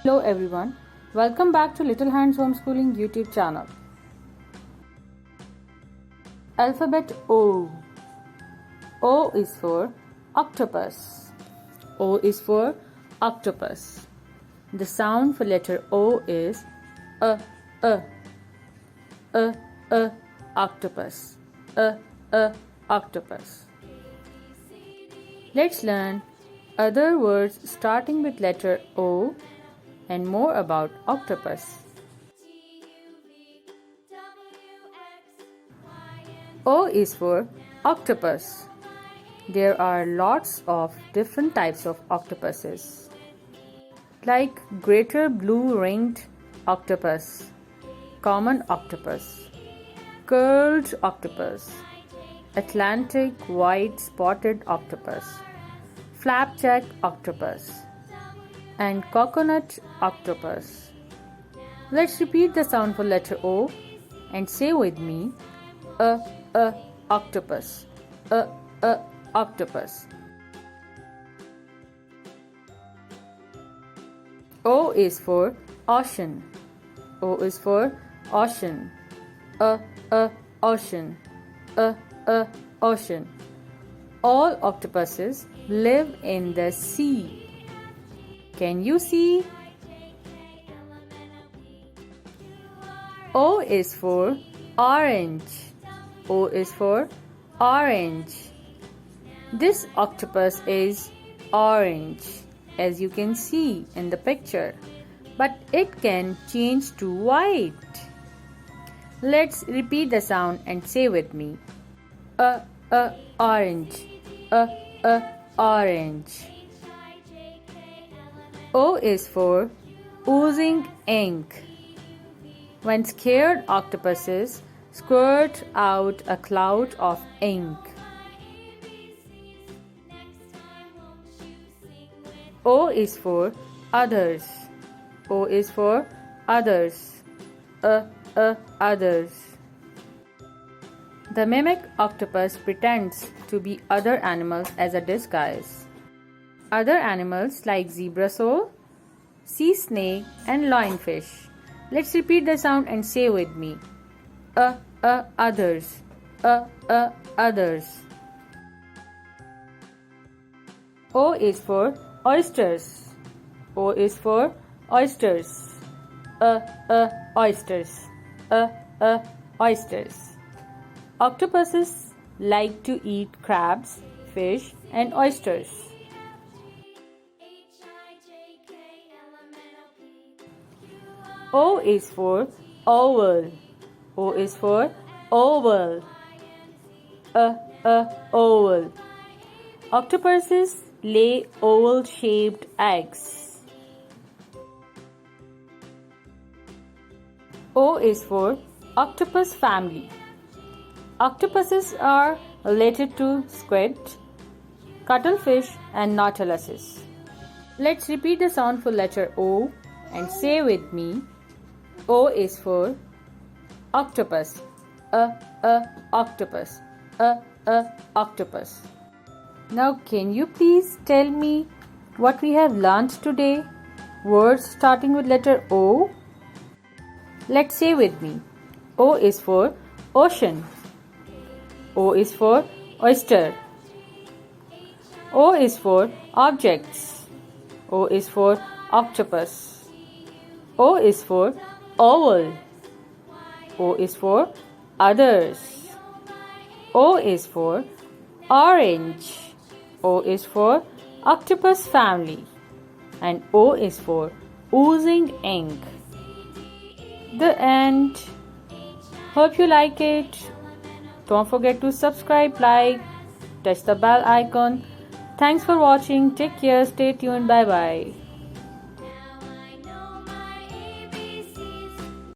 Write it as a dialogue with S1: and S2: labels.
S1: Hello everyone, welcome back to Little Hands Homeschooling YouTube channel. Alphabet O. O is for octopus. O is for octopus. The sound for letter O is octopus. Octopus. Let's learn other words starting with letter O and more about octopus. O is for octopus. There are lots of different types of octopuses, like greater blue ringed octopus, common octopus, curled octopus, Atlantic white spotted octopus, flapjack octopus, and coconut octopus. Let's repeat the sound for letter O and say with me, octopus, octopus. O is for ocean. O is for ocean. Ocean. Ocean. All octopuses live in the sea. Can you see? O is for orange. O is for orange. This octopus is orange, as you can see in the picture, but it can change to white. Let's repeat the sound and say with me, orange, orange. O is for oozing ink. When scared octopuses squirt out a cloud of ink. O is for others. O is for others. Others. The mimic octopus pretends to be other animals as a disguise. Other animals like zebra sole, sea snake, and lionfish. Let's repeat the sound and say with me, others. Others. O is for oysters. O is for oysters. Oysters. Oysters. Octopuses like to eat crabs, fish, and oysters. O is for oval. O is for oval. Oval. Octopuses lay oval-shaped eggs. O is for octopus family. Octopuses are related to squid, cuttlefish, and nautiluses. Let's repeat the sound for letter O and say with me, O is for octopus. Octopus. Octopus. Now can you please tell me what we have learned today? Words starting with letter O. Let's say with me. O is for ocean. O is for oyster. O is for objects. O is for octopus. O is for oval. O is for others. O is for orange. O is for octopus family. And O is for oozing ink. The end. Hope you like it. Don't forget to subscribe, like, touch the bell icon. Thanks for watching. Take care. Stay tuned. Bye bye.